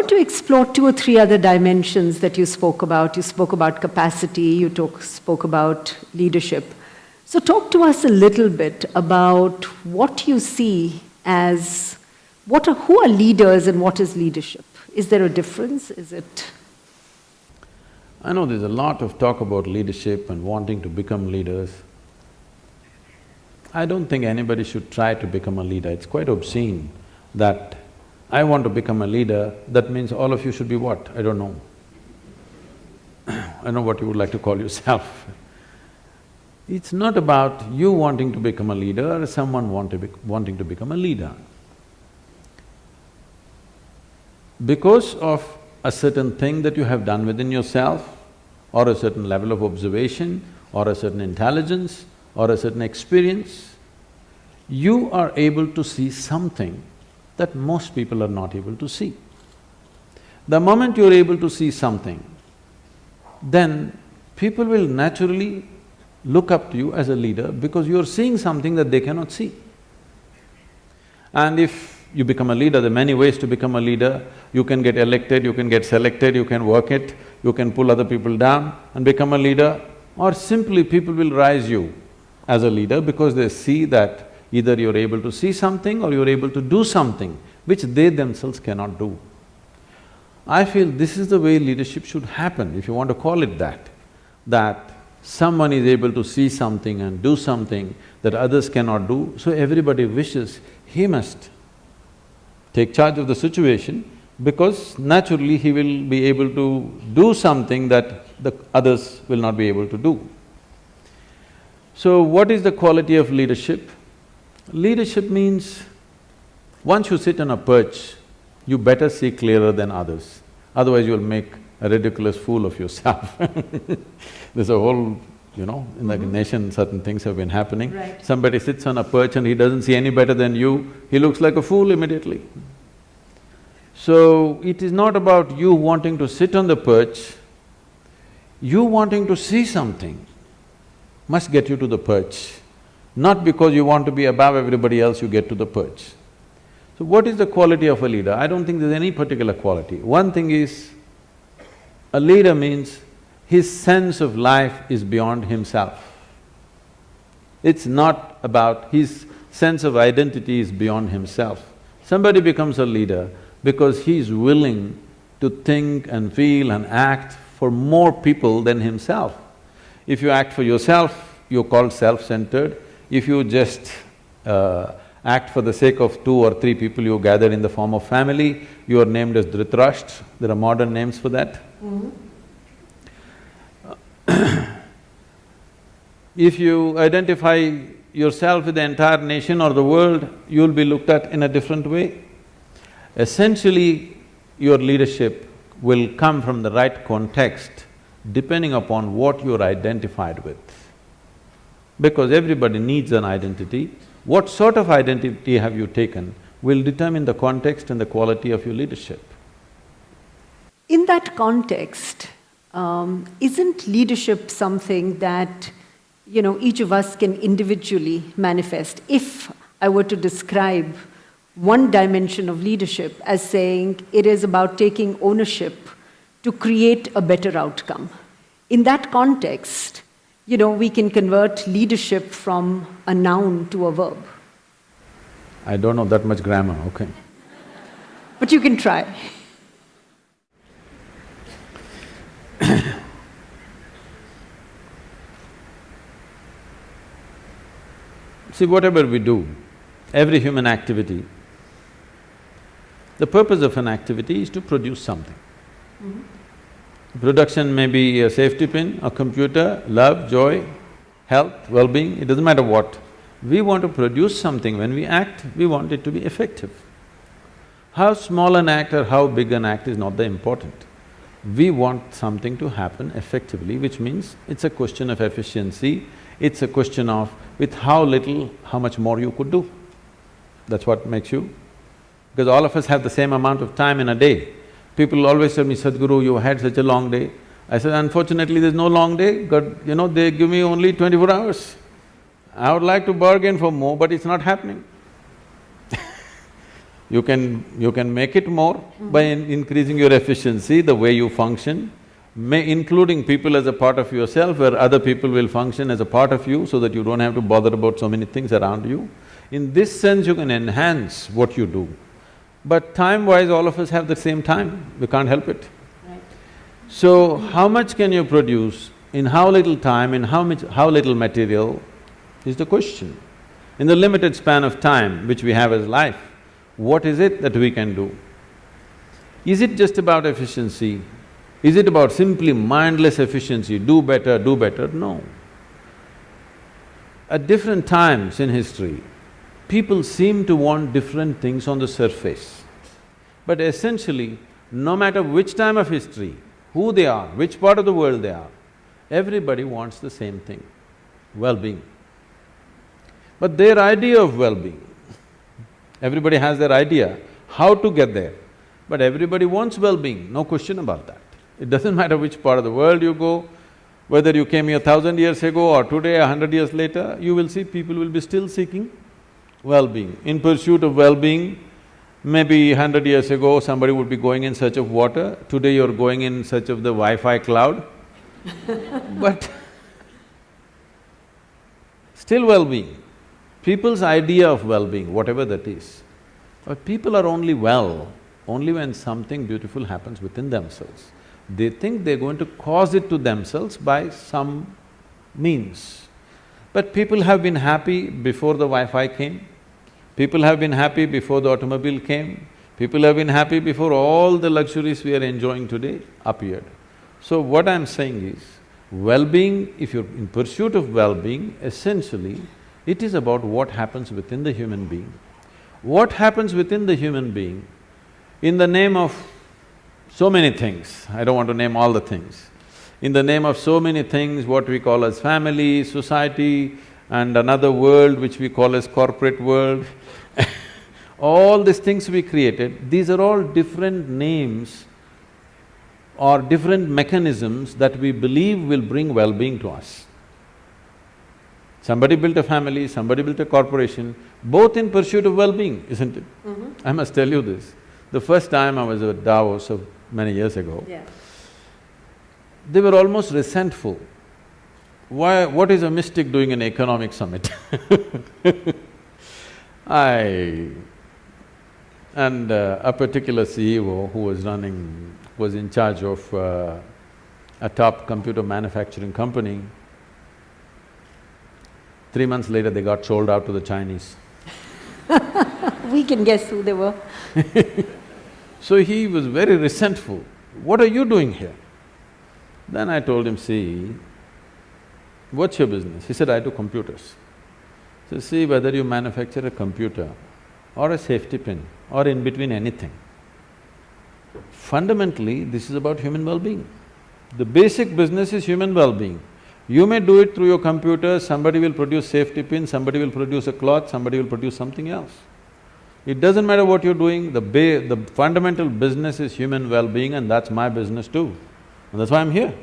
want to explore 2 or 3 other dimensions that you spoke about. You spoke about capacity, you spoke about leadership. So talk to us a little bit about what you see as, who are leaders and what is leadership? Is there a difference? Is it… I know there's a lot of talk about leadership and wanting to become leaders. I don't think anybody should try to become a leader. It's quite obscene that I want to become a leader, that means all of you should be what? I don't know. I don't know what you would like to call yourself. It's not about you wanting to become a leader or someone wanting to become a leader. Because of a certain thing that you have done within yourself, or a certain level of observation, or a certain intelligence, or a certain experience, you are able to see something that most people are not able to see. The moment you're able to see something, then people will naturally look up to you as a leader because you're seeing something that they cannot see. And if you become a leader, there are many ways to become a leader. You can get elected, you can get selected, you can work it, you can pull other people down and become a leader, or simply people will rise you as a leader because they see that either you're able to see something or you're able to do something which they themselves cannot do. I feel this is the way leadership should happen, if you want to call it that someone is able to see something and do something that others cannot do, so everybody wishes he must take charge of the situation because naturally he will be able to do something that the others will not be able to do. So what is the quality of leadership? Leadership means once you sit on a perch, you better see clearer than others, otherwise you'll make a ridiculous fool of yourself. There's a whole, in the nation certain things have been happening. Right. Somebody sits on a perch and he doesn't see any better than you, he looks like a fool immediately. So, it is not about you wanting to sit on the perch, you wanting to see something must get you to the perch. Not because you want to be above everybody else, you get to the perch. So what is the quality of a leader? I don't think there's any particular quality. One thing is, a leader means his sense of life is beyond himself. It's not about… his sense of identity is beyond himself. Somebody becomes a leader because he's willing to think and feel and act for more people than himself. If you act for yourself, you're called self-centered. If you just act for the sake of 2 or 3 people you gather in the form of family, you are named as Dhritarashtra. There are modern names for that. If you identify yourself with the entire nation or the world, you'll be looked at in a different way. Essentially, your leadership will come from the right context depending upon what you're identified with. Because everybody needs an identity. What sort of identity have you taken will determine the context and the quality of your leadership. In that context, isn't leadership something that, each of us can individually manifest? If I were to describe one dimension of leadership as saying it is about taking ownership to create a better outcome, in that context, we can convert leadership from a noun to a verb. I don't know that much grammar, okay. But you can try. See, whatever we do, every human activity, the purpose of an activity is to produce something. Production may be a safety pin, a computer, love, joy, health, well-being, it doesn't matter what. We want to produce something. When we act, we want it to be effective. How small an act or how big an act is not the important. We want something to happen effectively, which means it's a question of efficiency, it's a question of with how little, how much more you could do. That's what makes you… because all of us have the same amount of time in a day. People always tell me, Sadhguru, you had such a long day. I said, unfortunately there's no long day, God, they give me only 24 hours. I would like to bargain for more, but it's not happening. You can make it more by increasing your efficiency, the way you function, including people as a part of yourself, where other people will function as a part of you so that you don't have to bother about so many things around you. In this sense, you can enhance what you do. But time-wise, all of us have the same time, we can't help it. Right. So, how much can you produce, in how little time, in how little material is the question. In the limited span of time which we have as life, what is it that we can do? Is it just about efficiency? Is it about simply mindless efficiency, do better, do better? No. At different times in history, people seem to want different things on the surface. But essentially, no matter which time of history, who they are, which part of the world they are, everybody wants the same thing, well-being. But their idea of well-being, everybody has their idea how to get there, but everybody wants well-being, no question about that. It doesn't matter which part of the world you go, whether you came here 1,000 years ago or today, 100 years later, you will see people will be still seeking well-being. In pursuit of well-being, maybe 100 years ago somebody would be going in search of water, today you're going in search of the Wi-Fi cloud but still well-being. People's idea of well-being, whatever that is, but people are only well only when something beautiful happens within themselves. They think they're going to cause it to themselves by some means. But people have been happy before the Wi-Fi came, people have been happy before the automobile came, people have been happy before all the luxuries we are enjoying today appeared. So what I'm saying is, well-being, if you're in pursuit of well-being, essentially, it is about what happens within the human being. What happens within the human being, in the name of so many things, I don't want to name all the things, in the name of so many things, what we call as family, society, and another world which we call as corporate world all these things we created, these are all different names or different mechanisms that we believe will bring well-being to us. Somebody built a family, somebody built a corporation, both in pursuit of well-being, isn't it? I must tell you this. The first time I was at Davos so many years ago, they were almost resentful. Why… what is a mystic doing an economic summit? A particular CEO who was in charge of a top computer manufacturing company, 3 months later they got sold out to the Chinese. We can guess who they were. So he was very resentful. What are you doing here? Then I told him, see, what's your business? He said, I do computers. So see, whether you manufacture a computer or a safety pin or in between anything, fundamentally this is about human well-being. The basic business is human well-being. You may do it through your computer, somebody will produce safety pin, somebody will produce a cloth, somebody will produce something else. It doesn't matter what you're doing, the fundamental business is human well-being, and that's my business too. And that's why I'm here.